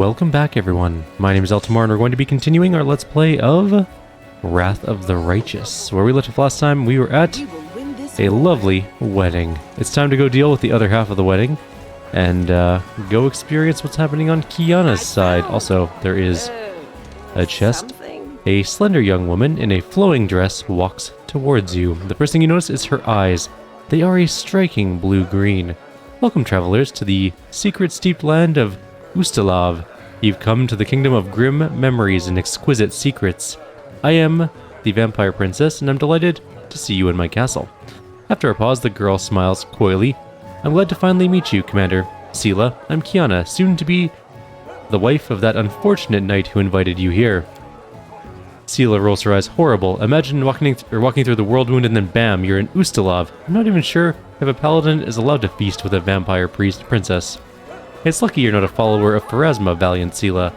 Welcome back, everyone. My name is Eltimar, and we're going to be continuing our Let's Play of Wrath of the Righteous. Where we left off last time, we were at a lovely wedding. It's time to go deal with the other half of the wedding, and go experience what's happening on Kiana's side. Also, there is a chest. A slender young woman in a flowing dress walks towards you. The first thing you notice is her eyes. They are a striking blue-green. Welcome, travelers, to the secret-steeped land of Ustalav. You've come to the kingdom of grim memories and exquisite secrets. I am the vampire princess, and I'm delighted to see you in my castle. After a pause, the girl smiles coyly. I'm glad to finally meet you, Commander. Sela, I'm Kiana, soon to be the wife of that unfortunate knight who invited you here. Sela rolls her eyes. Horrible. Imagine walking through the world wound and then bam, you're in Ustalav. I'm not even sure if a paladin is allowed to feast with a vampire princess. It's lucky you're not a follower of Pharasma, valiant Sela.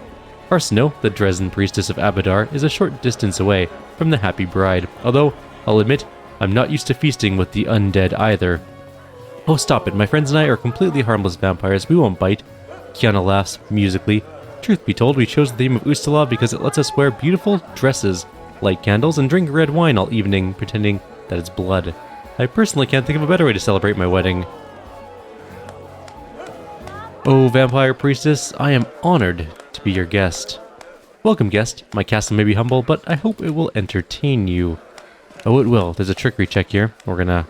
Arsino, the Dresden priestess of Abadar, is a short distance away from the happy bride, although, I'll admit, I'm not used to feasting with the undead either. Oh, stop it. My friends and I are completely harmless vampires. We won't bite. Kiana laughs musically. Truth be told, we chose the theme of Ustalav because it lets us wear beautiful dresses, light candles, and drink red wine all evening, pretending that it's blood. I personally can't think of a better way to celebrate my wedding. Oh, vampire priestess, I am honored to be your guest. Welcome, guest. My castle may be humble, but I hope it will entertain you. Oh, it will. There's a trickery check here. We're gonna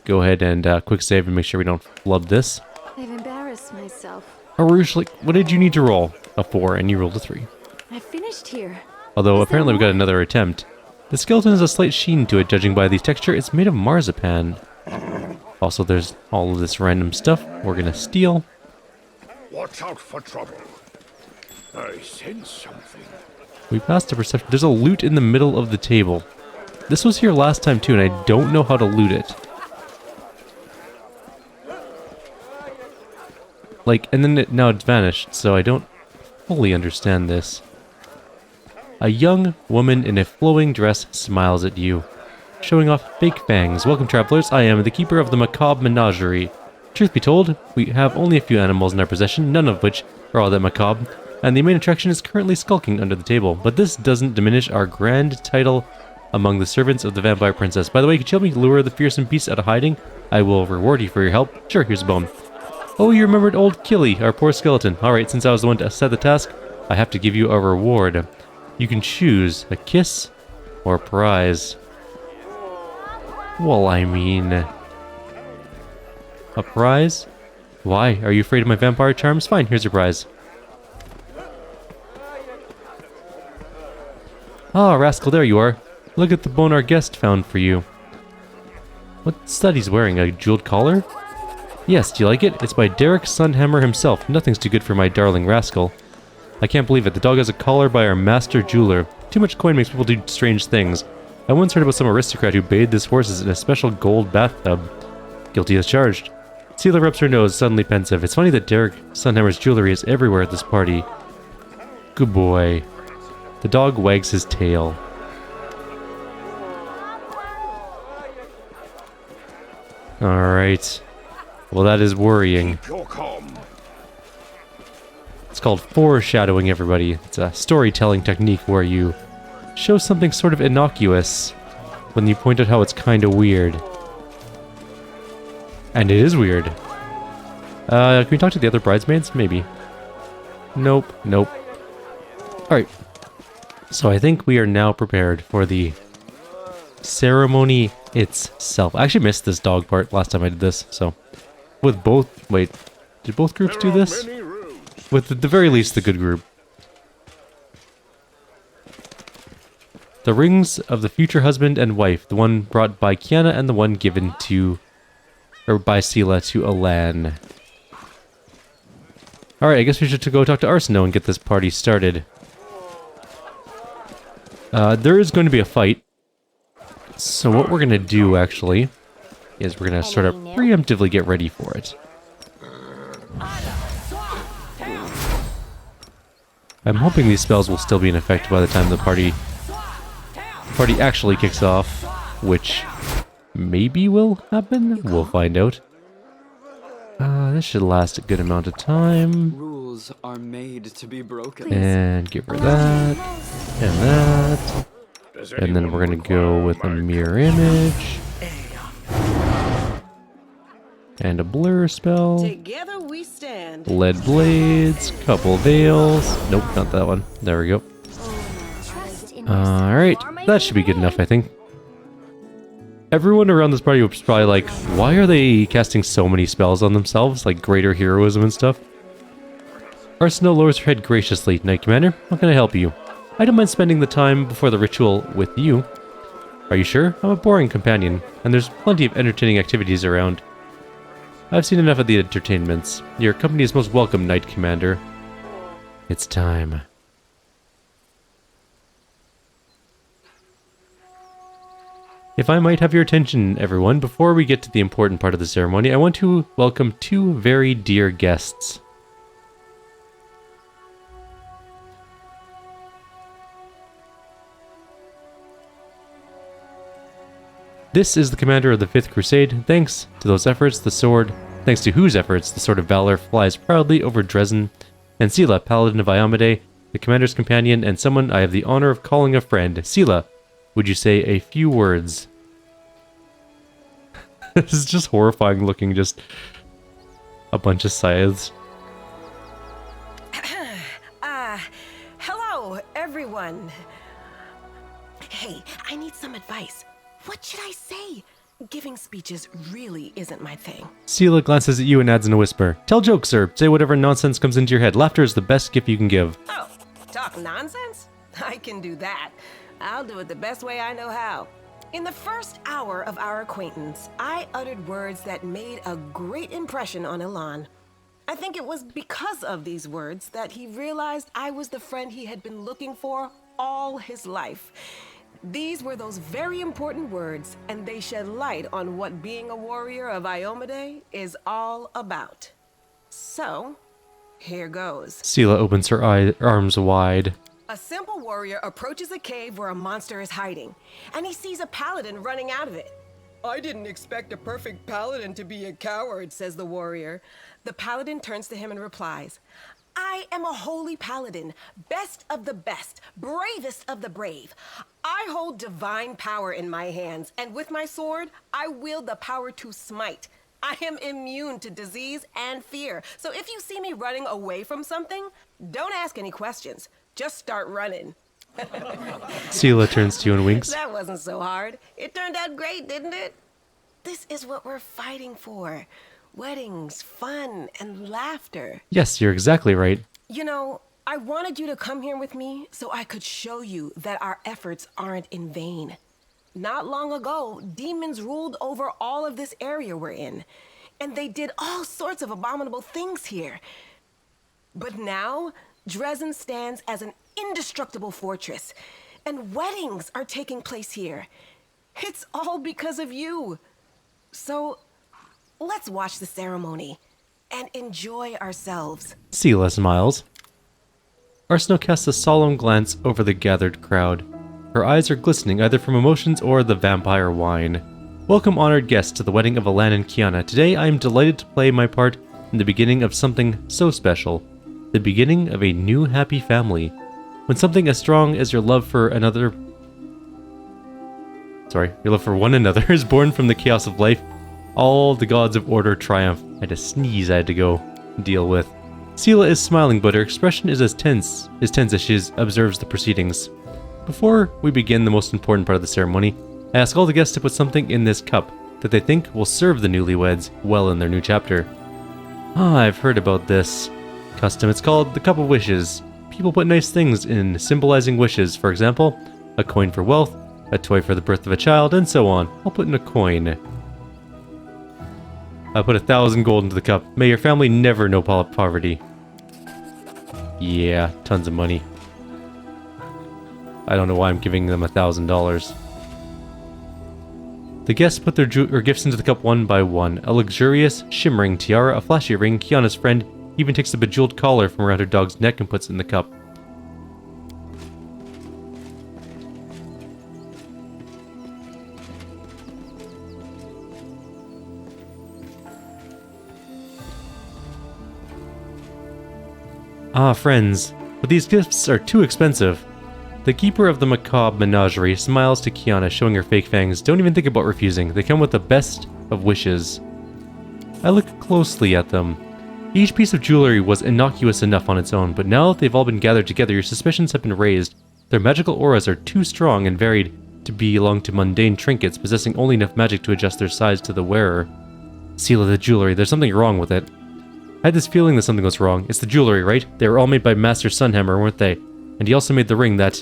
go ahead and quick save and make sure we don't flub this. I've embarrassed myself. Arush, what did you need to roll? A 4, and you rolled a 3. I finished here. Although apparently we got another attempt. The skeleton has a slight sheen to it, judging by the texture. It's made of marzipan. Also, there's all of this random stuff we're gonna steal. Watch out for trouble. I sense something. We passed the perception. There's a loot in the middle of the table. This was here last time too, and I don't know how to loot it. Like, and then now it's vanished, so I don't fully understand this. A young woman in a flowing dress smiles at you, showing off fake fangs. Welcome, travelers. I am the keeper of the macabre menagerie. Truth be told, we have only a few animals in our possession, none of which are all that macabre, and the main attraction is currently skulking under the table. But this doesn't diminish our grand title among the servants of the vampire princess. By the way, could you help me lure the fearsome beast out of hiding? I will reward you for your help. Sure, here's a bone. Oh, you remembered old Killy, our poor skeleton. Alright, since I was the one to set the task, I have to give you a reward. You can choose a kiss or a prize. Well, I mean... A prize? Why? Are you afraid of my vampire charms? Fine, here's your prize. Ah, rascal, there you are. Look at the bone our guest found for you. What stud he's wearing? A jeweled collar? Yes, do you like it? It's by Derek Sunhammer himself. Nothing's too good for my darling rascal. I can't believe it. The dog has a collar by our master jeweler. Too much coin makes people do strange things. I once heard about some aristocrat who bathed his horses in a special gold bathtub. Guilty as charged. Sela rubs her nose, suddenly pensive. It's funny that Derek Sunhammer's jewelry is everywhere at this party. Good boy. The dog wags his tail. Alright. Well, that is worrying. Keep your calm. It's called foreshadowing, everybody. It's a storytelling technique where you show something sort of innocuous when you point out how it's kind of weird. And it is weird. Can we talk to the other bridesmaids? Maybe. Nope. Nope. Alright. So I think we are now prepared for the ceremony itself. I actually missed this dog part last time I did this, so... With both... Wait. Did both groups do this? With the very least, the good group. The rings of the future husband and wife. The one brought by Kiana and the one given to... Or by Sela to Alan. Alright, I guess we should go talk to Arsino and get this party started. There is going to be a fight. So what we're going to do, actually, is we're going to sort of preemptively get ready for it. I'm hoping these spells will still be in effect by the time the party actually kicks off, which maybe will happen. We'll find out. This should last a good amount of time. rules are made to be broken. And get rid of that. And that. Does And then anyone we're going to go require with a my mirror image. And a blur spell. Together we stand. Lead blades. Couple veils. Nope, not that one. There we go. Trust in Alright, that should be good enough, I think. Everyone around this party was probably like, why are they casting so many spells on themselves? Like greater heroism and stuff? Arsenal lowers her head graciously. Knight Commander, how can I help you? I don't mind spending the time before the ritual with you. Are you sure? I'm a boring companion, and there's plenty of entertaining activities around. I've seen enough of the entertainments. Your company is most welcome, Knight Commander. It's time. If I might have your attention, everyone, before we get to the important part of the ceremony, I want to welcome two very dear guests. This is the commander of the 5th Crusade. Thanks to whose efforts, the Sword of Valor flies proudly over Dresden, and Sela, Paladin of Iomade, the commander's companion, and someone I have the honor of calling a friend. Sela, would you say a few words? This is just horrifying looking, just a bunch of scythes. Hello, everyone. Hey, I need some advice. What should I say? Giving speeches really isn't my thing. Sela glances at you and adds in a whisper. Tell jokes, sir. Say whatever nonsense comes into your head. Laughter is the best gift you can give. Oh, talk nonsense? I can do that. I'll do it the best way I know how. In the first hour of our acquaintance, I uttered words that made a great impression on Elan. I think it was because of these words that he realized I was the friend he had been looking for all his life. These were those very important words, and they shed light on what being a warrior of Iomade is all about. So, here goes. Sela opens her arms wide. A simple warrior approaches a cave where a monster is hiding, and he sees a paladin running out of it. I didn't expect a perfect paladin to be a coward, says the warrior. The paladin turns to him and replies, I am a holy paladin, best of the best, bravest of the brave. I hold divine power in my hands, and with my sword, I wield the power to smite. I am immune to disease and fear, so if you see me running away from something, don't ask any questions. Just start running. Sela turns to you and winks. That wasn't so hard. It turned out great, didn't it? This is what we're fighting for. Weddings, fun, and laughter. Yes, you're exactly right. You know, I wanted you to come here with me so I could show you that our efforts aren't in vain. Not long ago, demons ruled over all of this area we're in, and they did all sorts of abominable things here. But now, Dresden stands as an indestructible fortress, and weddings are taking place here. It's all because of you. So, let's watch the ceremony and enjoy ourselves. Sela smiles. Arsenal casts a solemn glance over the gathered crowd. Her eyes are glistening either from emotions or the vampire wine. Welcome, honored guests, to the wedding of Elan and Kiana. Today, I am delighted to play my part in the beginning of something so special. The beginning of a new happy family. When something as strong as your love for one another is born from the chaos of life, all the gods of order triumph. I had a sneeze I had to go deal with. Sela is smiling, but her expression is as tense as she observes the proceedings. Before we begin the most important part of the ceremony, I ask all the guests to put something in this cup that they think will serve the newlyweds well in their new chapter. I've heard about this custom. It's called the Cup of Wishes. People put nice things in, symbolizing wishes. For example, a coin for wealth, a toy for the birth of a child, and so on. I'll put in a coin. I put 1,000 gold into the cup. May your family never know poverty. Yeah, tons of money. I don't know why I'm giving them $1,000. The guests put their gifts into the cup one by one. A luxurious, shimmering tiara, a flashy ring. Kiana's friend even takes a bejeweled collar from around her dog's neck and puts it in the cup. Ah, friends, but these gifts are too expensive. The keeper of the macabre menagerie smiles to Kiana, showing her fake fangs. Don't even think about refusing. They come with the best of wishes. I look closely at them. Each piece of jewelry was innocuous enough on its own, but now that they've all been gathered together, your suspicions have been raised. Their magical auras are too strong and varied to belong to mundane trinkets, possessing only enough magic to adjust their size to the wearer. Seal of the jewelry. There's something wrong with it. I had this feeling that something was wrong. It's the jewelry, right? They were all made by Master Sunhammer, weren't they? And he also made the ring that...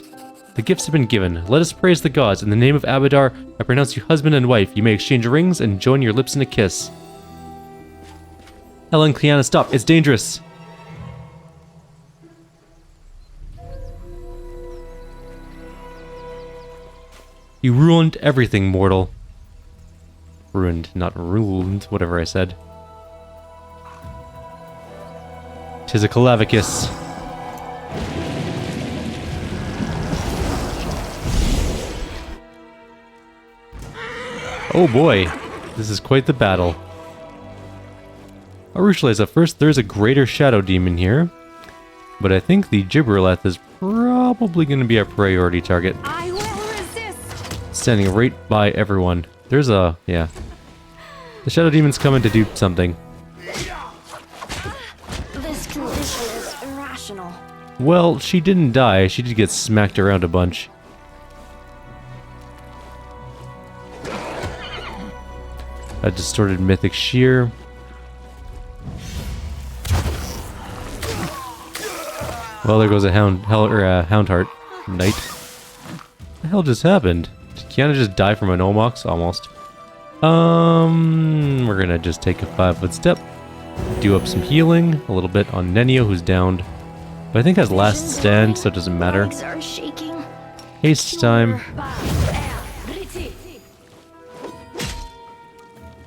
The gifts have been given. Let us praise the gods. In the name of Abadar, I pronounce you husband and wife. You may exchange rings and join your lips in a kiss. Ellen, Kiana, stop. It's dangerous. You ruined everything, mortal. Ruined, not ruined, whatever I said. 'Tis a Calavicus. Oh boy, this is quite the battle. I realize at first there's a greater shadow demon here, but I think the Gibberleth is probably going to be our priority target. I will resist. Standing right by everyone. There's a... yeah. The shadow demon's coming to do something. This condition is irrational. Well, she didn't die. She did get smacked around a bunch. A distorted mythic shear. Well, there goes a Houndheart Knight. What the hell just happened? Did Kiana just die from an Omox? Almost. We're gonna just take a 5-foot step. Do up some healing. A little bit on Nenio, who's downed. But I think has last stand, so it doesn't matter. Legs are shaking. Haste time.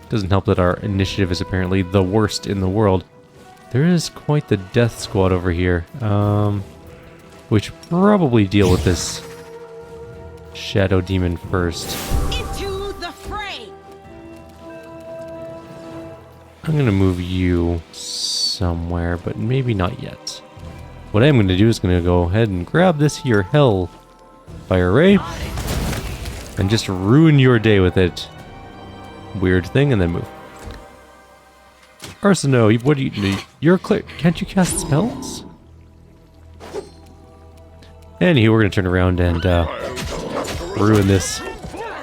Doesn't help that our initiative is apparently the worst in the world. There is quite the death squad over here. We should probably deal with this shadow demon first. Into the fray. I'm gonna move you somewhere, but maybe not yet. What I am gonna do is gonna go ahead and grab this here hell fire ray and just ruin your day with it. Weird thing, and then move. Arsino, what do you do? You're clear. Can't you cast spells? Anywho, we're gonna turn around and ruin this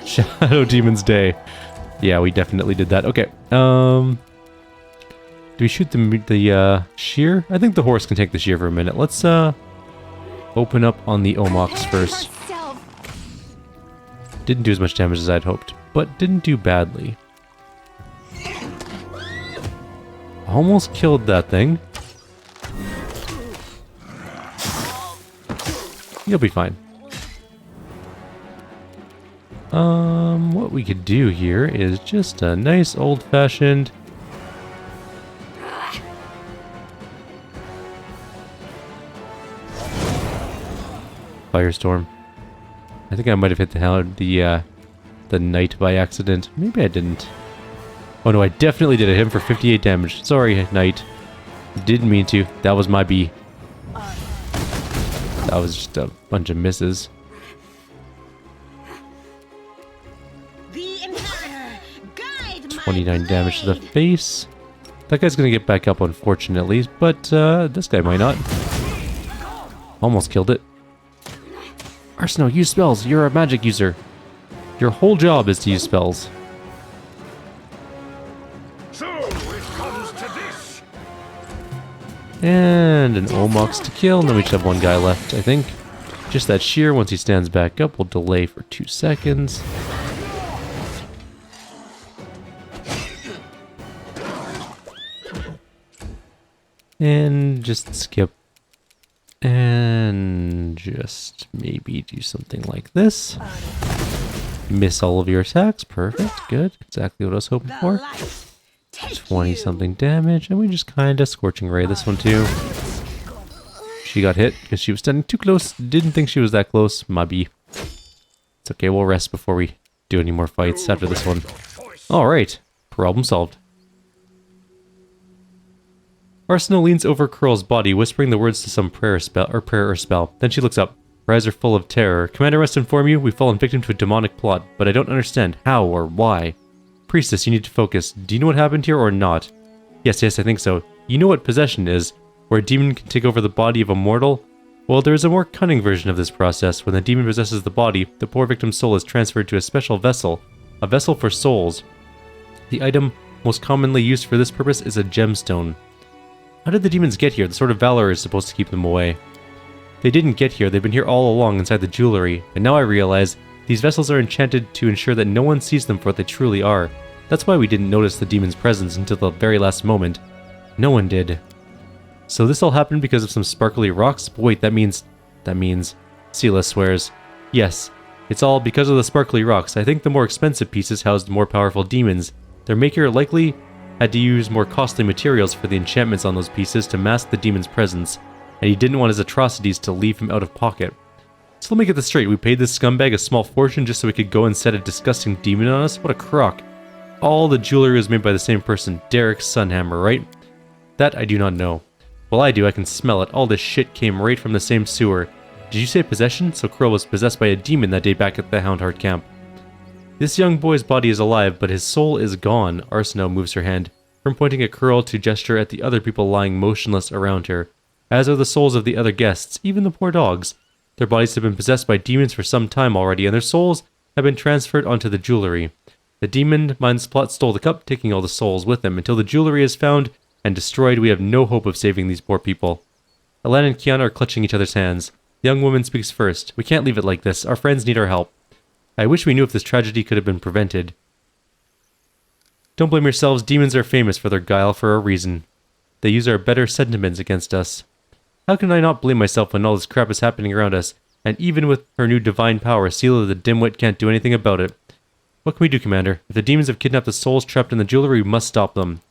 shadow demon's day. Yeah, we definitely did that. Okay. Do we shoot the shear? I think the horse can take the shear for a minute. Let's open up on the Omox first. Didn't do as much damage as I'd hoped, but didn't do badly. Almost killed that thing. You'll be fine. What we could do here is just a nice old-fashioned firestorm. I think I might have hit the knight by accident. Maybe I didn't. Oh no, I definitely did. I hit him for 58 damage. Sorry, knight. Didn't mean to. That was my B. That was just a bunch of misses. The Inquisitor, guide 29 damage to the face. That guy's gonna get back up, unfortunately, but this guy might not. Almost killed it. Arsino, use spells. You're a magic user. Your whole job is to use spells. So it comes to this. And an Omox to kill, and then we should have one guy left, I think. Just that shear, once he stands back up, will delay for 2 seconds. And just skip. And just maybe do something like this. Miss all of your attacks. Perfect. Good. Exactly what I was hoping for. 20 something damage. And we just kind of Scorching Ray this one too. She got hit because she was standing too close. Didn't think she was that close. Maybe. It's okay. We'll rest before we do any more fights after this one. Alright. Problem solved. Arsino leans over Curl's body, whispering the words to some prayer or spell. Then she looks up. Her eyes are full of terror. Commander must inform you, we've fallen victim to a demonic plot, but I don't understand how or why. Priestess, you need to focus. Do you know what happened here or not? Yes, I think so. You know what possession is, where a demon can take over the body of a mortal? Well, there is a more cunning version of this process. When the demon possesses the body, the poor victim's soul is transferred to a special vessel. A vessel for souls. The item most commonly used for this purpose is a gemstone. How did the demons get here? The Sword of Valor is supposed to keep them away. They didn't get here, they've been here all along inside the jewelry, and now I realize these vessels are enchanted to ensure that no one sees them for what they truly are. That's why we didn't notice the demon's presence until the very last moment. No one did. So this all happened because of some sparkly rocks? But wait, that means... Sela swears. Yes, it's all because of the sparkly rocks. I think the more expensive pieces housed more powerful demons. Their maker likely had to use more costly materials for the enchantments on those pieces to mask the demon's presence, and he didn't want his atrocities to leave him out of pocket. So let me get this straight, we paid this scumbag a small fortune just so he could go and set a disgusting demon on us? What a crock. All the jewelry was made by the same person, Derek Sunhammer, right? That I do not know. Well, I do, I can smell it. All this shit came right from the same sewer. Did you say possession? So Crow was possessed by a demon that day back at the Houndheart camp. This young boy's body is alive, but his soul is gone. Arsino moves her hand, from pointing at Curl to gesture at the other people lying motionless around her, as are the souls of the other guests, even the poor dogs. Their bodies have been possessed by demons for some time already, and their souls have been transferred onto the jewelry. The demon mind's plot stole the cup, taking all the souls with them. Until the jewelry is found and destroyed, we have no hope of saving these poor people. Alan and Kiana are clutching each other's hands. The young woman speaks first. We can't leave it like this. Our friends need our help. I wish we knew if this tragedy could have been prevented. Don't blame yourselves. Demons are famous for their guile for a reason. They use our better sentiments against us. How can I not blame myself when all this crap is happening around us? And even with her new divine power, Sela the dimwit can't do anything about it. What can we do, Commander? If the demons have kidnapped the souls trapped in the jewelry, we must stop them.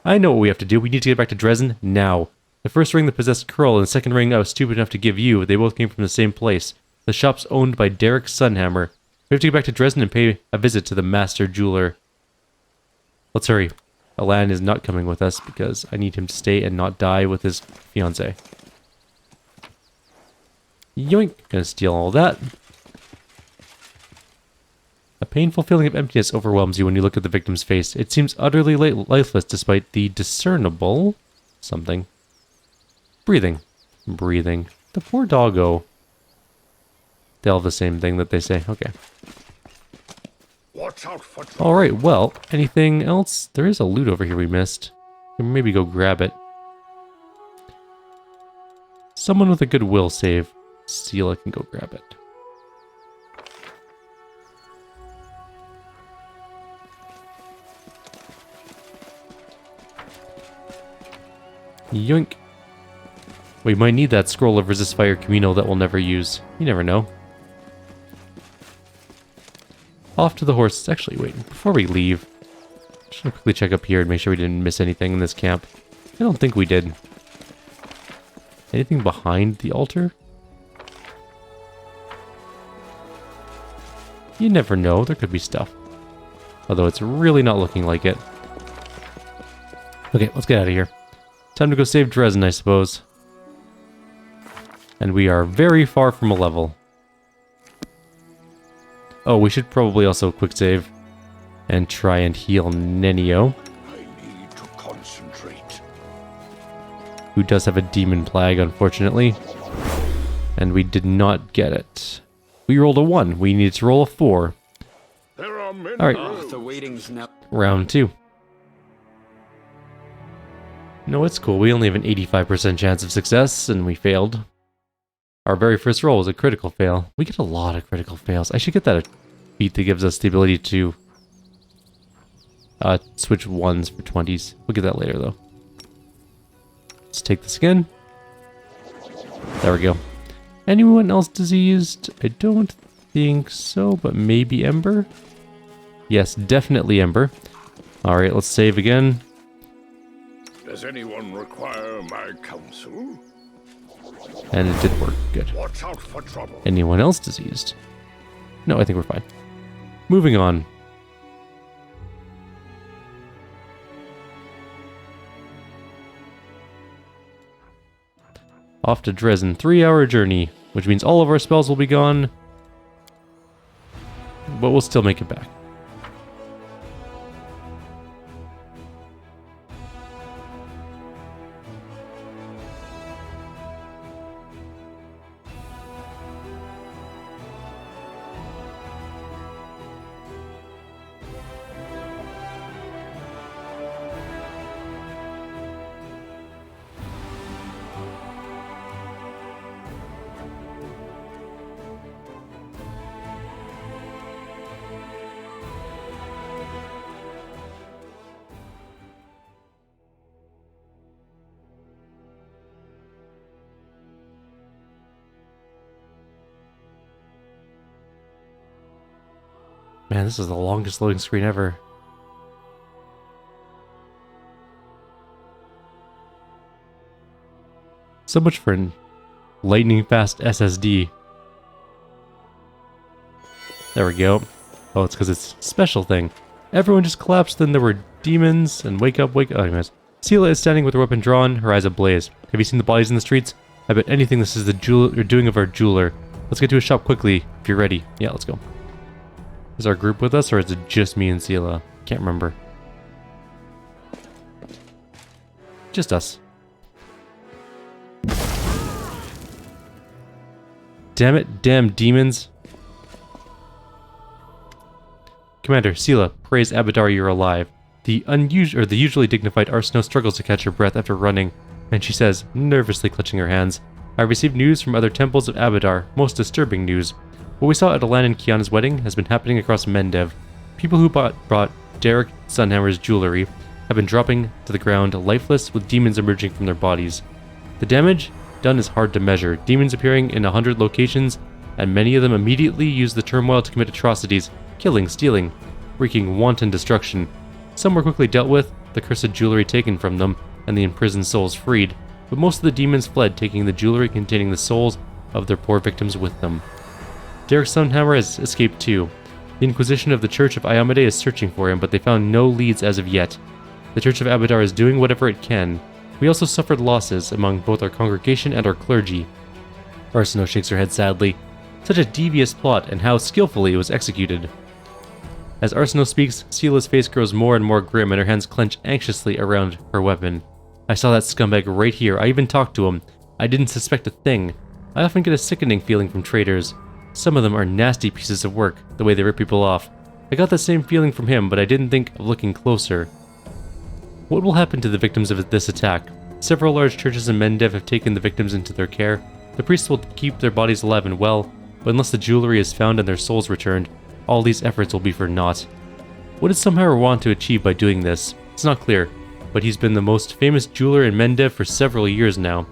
I know what we have to do. We need to get back to Dresden now. The first ring that possessed Curl and the second ring I was stupid enough to give you, they both came from the same place. The shop's owned by Derek Sunhammer. We have to get back to Dresden and pay a visit to the master jeweler. Let's hurry. Alan is not coming with us because I need him to stay and not die with his fiancée. Yoink! Gonna steal all that. A painful feeling of emptiness overwhelms you when you look at the victim's face. It seems utterly lifeless despite the discernible... something. Breathing. Breathing. The poor doggo. They all have the same thing that they say. Okay. Watch out for trouble. Alright, well, anything else? There is a loot over here we missed. We can maybe go grab it. Someone with a good will save. Sela can go grab it. Yoink. We might need that scroll of resist fire communal that we'll never use. You never know. Off to the horses. Actually, wait. Before we leave, just gonna quickly check up here and make sure we didn't miss anything in this camp. I don't think we did. Anything behind the altar? You never know. There could be stuff. Although it's really not looking like it. Okay, let's get out of here. Time to go save Dresden, I suppose. And we are very far from a level. Oh, we should probably also quick save and try and heal Nenio, I need to concentrate. who does have a demon plague, unfortunately. And we did not get it. We rolled a 1. We needed to roll a 4. There are many. Alright, Oh, the waiting's now. round 2. No, it's cool. We only have an 85% chance of success, and we failed. Our very first roll was a critical fail. We get a lot of critical fails. I should get that feat that gives us the ability to switch 1s for 20s. We'll get that later, though. Let's take this again. There we go. Anyone else diseased? I don't think so, but maybe Ember? Yes, definitely Ember. Alright, let's save again. Does anyone require my counsel? And it did work. Good. Watch out for trouble. Anyone else diseased? No, I think we're fine. Moving on. Off to Dresden. 3-hour journey, which means all of our spells will be gone. But we'll still make it back. Man, this is the longest loading screen ever. So much for an lightning fast SSD. There we go. Oh, it's because it's a special thing. Everyone just collapsed, then there were demons, and wake up. Oh, anyways. Sela is standing with her weapon drawn, her eyes ablaze. Have you seen the bodies in the streets? I bet anything this is the doing of our jeweler. Let's get to his shop quickly, if you're ready. Yeah, let's go. Is our group with us, or is it just me and Sela? Can't remember. Just us. Damn it, damn demons. Commander, Sela, praise Abadar you're alive. The usually dignified Arsino struggles to catch her breath after running, and she says, nervously clutching her hands, I received news from other temples of Abadar, most disturbing news. What we saw at Alan and Kiana's wedding has been happening across Mendev. People who brought Derek Sunhammer's jewelry have been dropping to the ground lifeless with demons emerging from their bodies. The damage done is hard to measure, demons appearing in 100 locations, and many of them immediately use the turmoil to commit atrocities, killing, stealing, wreaking wanton destruction. Some were quickly dealt with, the cursed jewelry taken from them, and the imprisoned souls freed, but most of the demons fled, taking the jewelry containing the souls of their poor victims with them. Derek Sunhammer has escaped too. The Inquisition of the Church of Ayamade is searching for him, but they found no leads as of yet. The Church of Abadar is doing whatever it can. We also suffered losses among both our congregation and our clergy. Arsino shakes her head sadly. Such a devious plot, and how skillfully it was executed. As Arsino speaks, Sela's face grows more and more grim, and her hands clench anxiously around her weapon. I saw that scumbag right here. I even talked to him. I didn't suspect a thing. I often get a sickening feeling from traitors. Some of them are nasty pieces of work, the way they rip people off. I got the same feeling from him, but I didn't think of looking closer. What will happen to the victims of this attack? Several large churches in Mendev have taken the victims into their care. The priests will keep their bodies alive and well, but unless the jewelry is found and their souls returned, all these efforts will be for naught. What does Sunhammer want to achieve by doing this? It's not clear, but he's been the most famous jeweler in Mendev for several years now.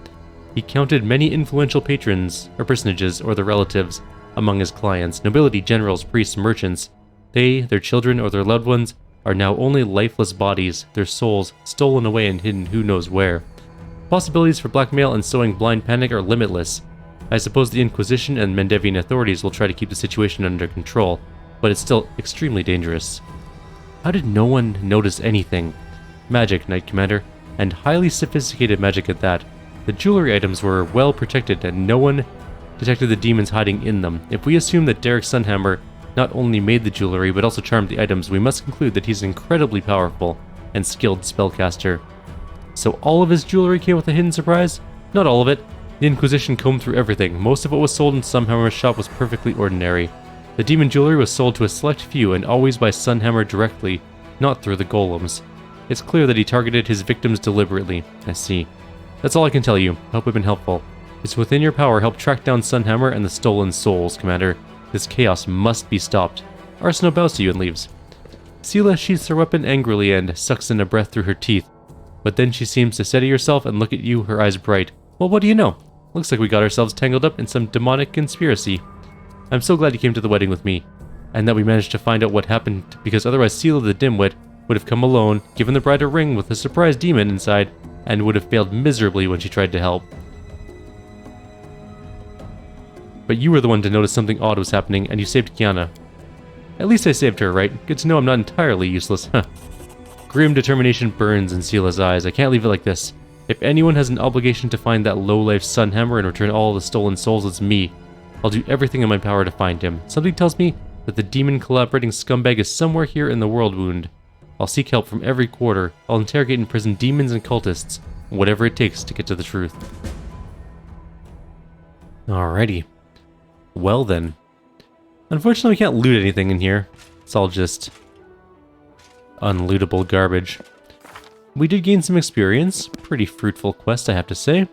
He counted many influential patrons, or personages, or their relatives, among his clients, nobility, generals, priests, merchants. They, their children, or their loved ones are now only lifeless bodies, their souls stolen away and hidden who knows where. Possibilities for blackmail and sowing blind panic are limitless. I suppose the Inquisition and Mendevian authorities will try to keep the situation under control, but it's still extremely dangerous. How did no one notice anything? Magic, Knight Commander, and highly sophisticated magic at that. The jewelry items were well protected and no one detected the demons hiding in them. If we assume that Derek Sunhammer not only made the jewelry but also charmed the items, we must conclude that he's an incredibly powerful and skilled spellcaster. So all of his jewelry came with a hidden surprise? Not all of it. The Inquisition combed through everything. Most of what was sold in Sunhammer's shop was perfectly ordinary. The demon jewelry was sold to a select few and always by Sunhammer directly, not through the golems. It's clear that he targeted his victims deliberately. I see. That's all I can tell you. Hope I've been helpful. It's within your power. Help track down Sunhammer and the stolen souls, Commander. This chaos must be stopped. Arsino bows to you and leaves. Sela sheaths her weapon angrily and sucks in a breath through her teeth. But then she seems to steady herself and look at you, her eyes bright. Well, what do you know? Looks like we got ourselves tangled up in some demonic conspiracy. I'm so glad you came to the wedding with me, and that we managed to find out what happened, because otherwise Sela the dimwit would have come alone, given the bride a ring with a surprise demon inside, and would have failed miserably when she tried to help. But you were the one to notice something odd was happening, and you saved Kiana. At least I saved her, right? Good to know I'm not entirely useless, huh. Grim determination burns in Sela's eyes. I can't leave it like this. If anyone has an obligation to find that lowlife Sunhammer and return all the stolen souls, it's me. I'll do everything in my power to find him. Something tells me that the demon collaborating scumbag is somewhere here in the world wound. I'll seek help from every quarter. I'll interrogate and imprison demons and cultists. Whatever it takes to get to the truth. Alrighty. Well then. Unfortunately, we can't loot anything in here. It's all just unlootable garbage. We did gain some experience. Pretty fruitful quest, I have to say.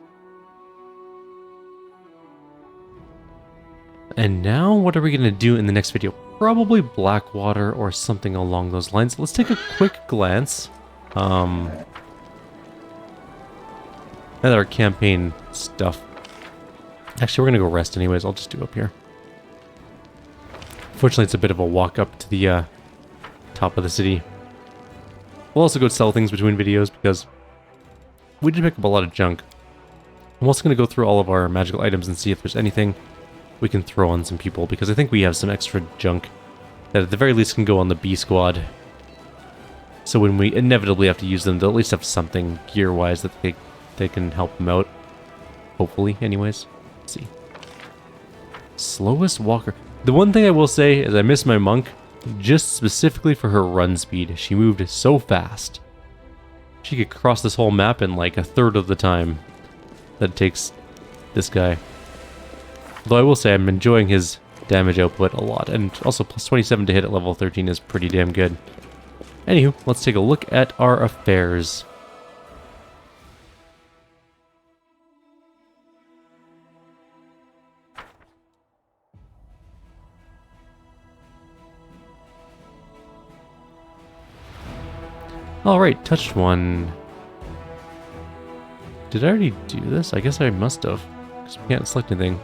And now, what are we going to do in the next video? Probably Blackwater or something along those lines. Let's take a quick glance at our campaign stuff. Actually, we're going to go rest anyways. I'll just do up here. Fortunately, it's a bit of a walk up to the top of the city. We'll also go sell things between videos because we did pick up a lot of junk. I'm also going to go through all of our magical items and see if there's anything we can throw on some people, because I think we have some extra junk that at the very least can go on the B squad. So when we inevitably have to use them, they'll at least have something gear-wise that they can help them out. Hopefully, anyways. Let's see. Slowest walker. The one thing I will say is I miss my monk, just specifically for her run speed. She moved so fast. She could cross this whole map in like a third of the time that it takes this guy. Though I will say I'm enjoying his damage output a lot, and also plus 27 to hit at level 13 is pretty damn good. Anywho, let's take a look at our affairs. Alright, touched one. Did I already do this? I guess I must have, because we can't select anything.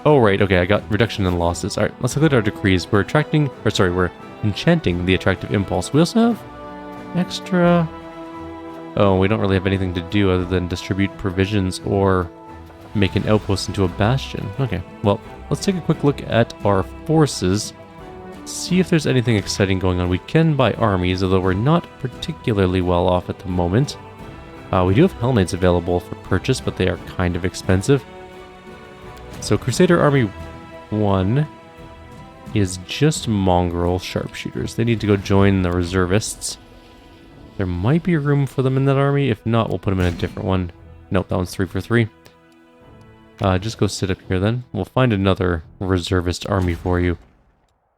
Oh, right, okay, I got reduction in losses. Alright, let's look at our decrees. We're we're enchanting the attractive impulse. We also have extra... Oh, we don't really have anything to do other than distribute provisions or make an outpost into a bastion. Okay, well, let's take a quick look at our forces. See if there's anything exciting going on. We can buy armies, although we're not particularly well off at the moment. We do have Hell Knights available for purchase, but they are kind of expensive. So Crusader Army 1 is just mongrel sharpshooters. They need to go join the reservists. There might be room for them in that army. If not, we'll put them in a different one. Nope, that one's 3 for 3. Just go sit up here then. We'll find another reservist army for you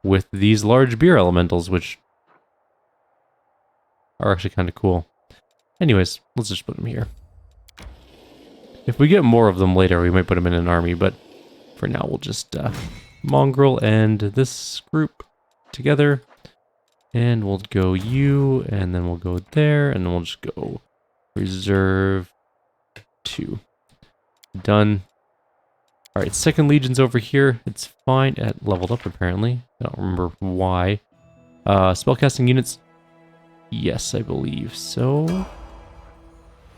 with these large beer elementals, which are actually kind of cool. Anyways, let's just put them here. If we get more of them later, we might put them in an army, but for now, we'll just mongrel and this group together. And we'll go you, and then we'll go there, and then we'll just go reserve 2. Done. Alright, second legion's over here. It's fine. It leveled up, apparently. I don't remember why. Spellcasting units. Yes, I believe so.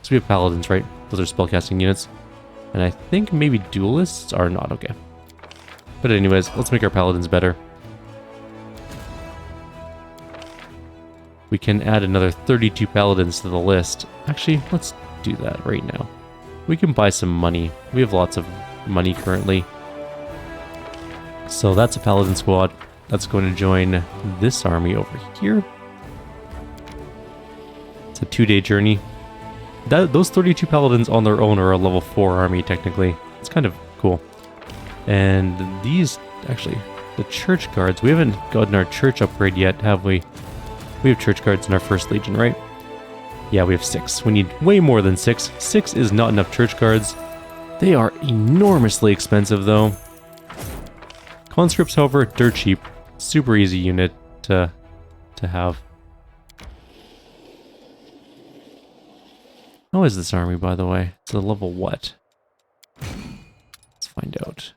So we have paladins, right? Those are spellcasting units. And I think maybe duelists are not. Okay. But anyways, let's make our paladins better. We can add another 32 paladins to the list. Actually, let's do that right now. We can buy some money. We have lots of money currently. So that's a paladin squad. That's going to join this army over here. It's a 2-day journey. Those 32 paladins on their own are a level 4 army, technically. It's kind of cool. And these, actually, the church guards, we haven't gotten our church upgrade yet, have we? We have church guards in our first legion, right? Yeah, we have 6. We need way more than 6. 6 is not enough church guards. They are enormously expensive, though. Conscripts, however, dirt cheap. Super easy unit to have. How is this army, by the way? It's a level what? Let's find out.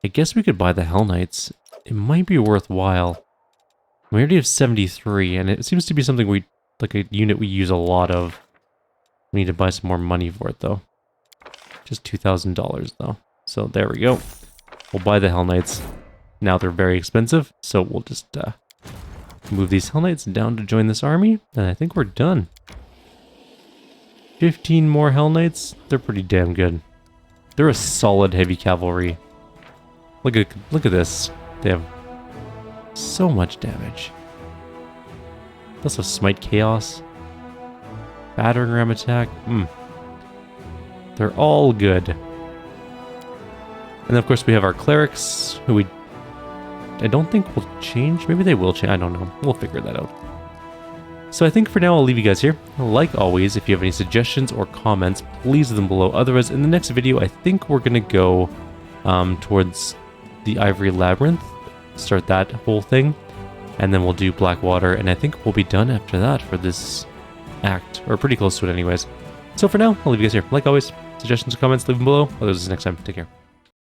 I guess we could buy the Hell Knights. It might be worthwhile. We already have 73, and it seems to be something like a unit we use a lot of. We need to buy some more money for it, though. Just $2,000, though. So there we go. We'll buy the Hell Knights. Now they're very expensive, so we'll just move these Hell Knights down to join this army, and I think we're done. 15 more Hell Knights. They're pretty damn good. They're a solid heavy cavalry. Look at this. They have so much damage. They also smite chaos. Battering ram attack. They're all good. And then of course we have our clerics, who I don't think will change. Maybe they will change. I don't know. We'll figure that out. So I think for now I'll leave you guys here. Like always, if you have any suggestions or comments, please leave them below. Otherwise, in the next video, I think we're going to go towards the Ivory Labyrinth. Start that whole thing. And then we'll do Blackwater. And I think we'll be done after that for this act. Or pretty close to it anyways. So for now, I'll leave you guys here. Like always, suggestions or comments, leave them below. Otherwise, next time. Take care.